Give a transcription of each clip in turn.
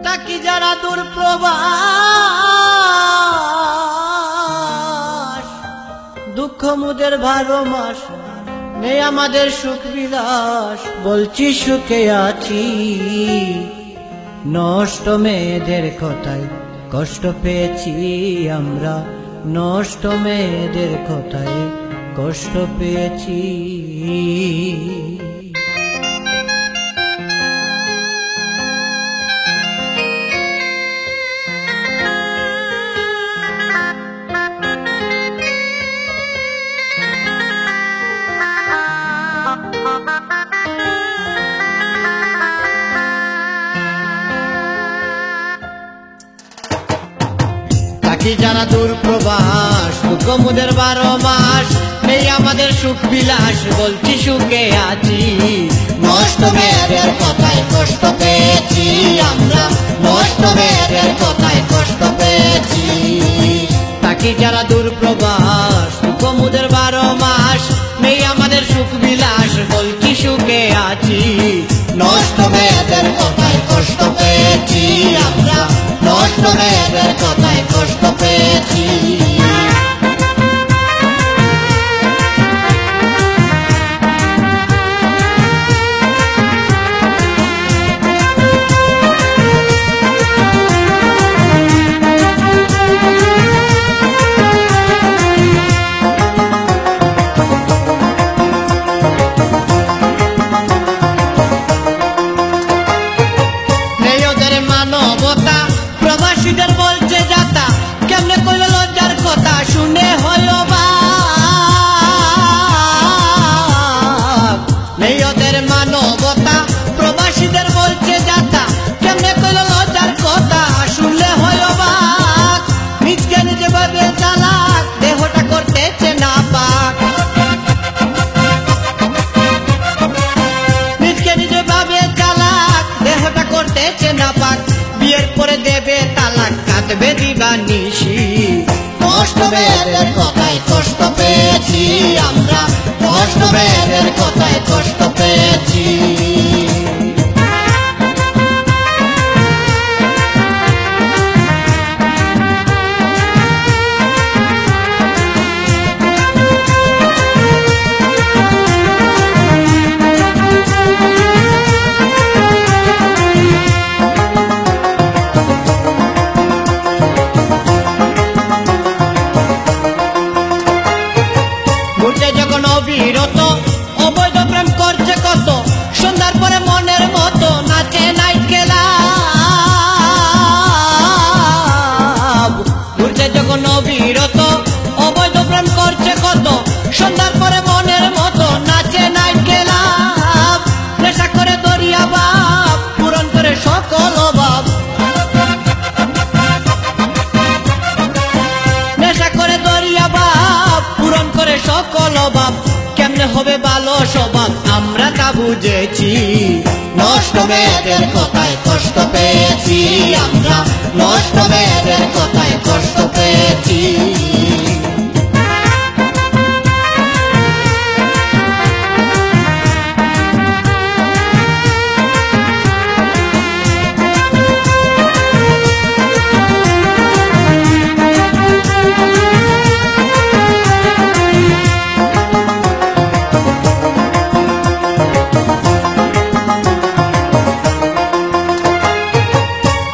তাকি যারা দূর প্রবাস, দুঃখ মুদের 12 মাস নেই আমাদের সুখ বিলাস। বলছি সুখে আছি, নষ্ট মেয়েদের কথায় কষ্ট পেয়েছি আমরা, নষ্ট মেয়েদের কথায় কষ্ট পেয়েছি। তাকি যারা দূর প্রবাস, দুঃখ মুদের 12 মাস নেই আমাদের সুখ বিলাস। বলছি সুখে আছি, নষ্ট মেয়েদের কথায় কষ্ট পেয়েছি আমরা, নষ্ট মেয়েদের কথায় কষ্ট পেয়েছি। তাকি যারা দূর প্রবাস, দুঃখ মুদের 12 মাস নেই আমাদের সুখ বিলাস। বলছি সুখে আছি, নষ্ট মেয়েদের কথায় কষ্ট পেয়েছি আমরা, নষ্ট মেয়েদের কথায় কষ্ট পেয়েছি। মানবতা প্রবাসীদের বলছে যাতা, কেমনে কইল লজ্জার কথা শুনে হলো বাপ। নেই ওদের মানবতা প্রবাসীদের বলছে যাতা, কেমনে কইল লজ্জার কথা শুনলে হলো বাপ। নিজকে নিজে ভাবে চালাক, দেহটা করতেছে না পাক। নিজকে নিজে ভাবে চালাক, দেহটা করতেছে না পাক। বিয়ের পরে দেবে তালাক, কাঁদবে দিবানিশি। নষ্ট মেয়েদের কথায় কষ্ট পেয়েছি আমরা, নষ্ট মেয়েদের কথায় কষ্ট পেয়েছি। যখন অবিরত অবৈধ প্রেম করছে কত, সন্ধ্যার পরে মনের মতো নাচে নাইট ক্লাব। ঘুরছে যখন অবিরত অবৈধ প্রেম করছে কত, সন্ধ্যার পরে মনের মতো নাচে নাইট ক্লাব। নেশা করে দরিয়া বাপ, পূরণ করে সকল অভাব। নেশা করে দরিয়া বাপ, পূরণ করে সকল অভাব। কেমনে হবে ভালো স্বভাব আমরা তা বুঝেছি, নষ্ট মেয়েদের কথায় কষ্ট পেয়েছি আমরা, নষ্ট মেয়েদের কথায় কষ্ট পেয়েছি।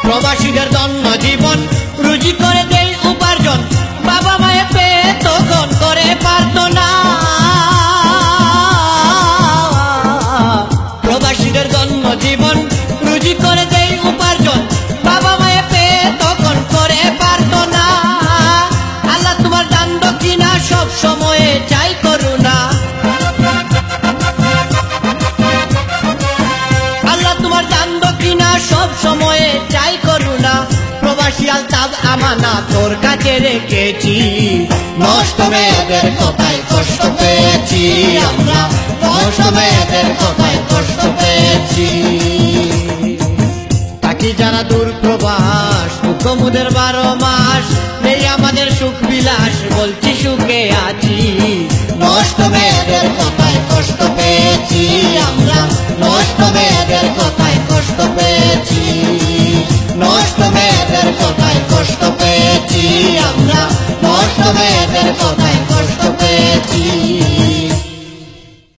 প্রবাসীদের ধন্য জীবন, রুজি করে দেই উপার্জন, বাবা মায়ে পেয়ে তখন করে পারত না। প্রবাসীদের ধন্য জীবন, রুজি করে দেই উপার্জন, বাবা মায়ে পেয়ে তখন করে পারত না। আল্লাহ তোমার দান দক্ষিণা সব সময়ে চাই করুণা। আল্লাহ তোমার দান দক্ষিণা সব সময়ে চাই করুণা। প্রবাসী আলতাফ আমানা তোর কাছে রেখেছি, নষ্ট মেয়েদের কথায় কষ্ট পেয়েছি আমরা, নষ্ট মেয়েদের কথায় কষ্ট পেয়েছি। তাকি যারা দূর প্রবাস, দুঃখ মুদের 12 মাস নেই আমাদের সুখ বিলাস। বলছি সুখে আছি, নষ্ট মেয়েদের কথায় কষ্ট পেয়েছি আমরা, নষ্ট মেয়েদের কথায় কষ্ট পেয়েছি। মেয়েদের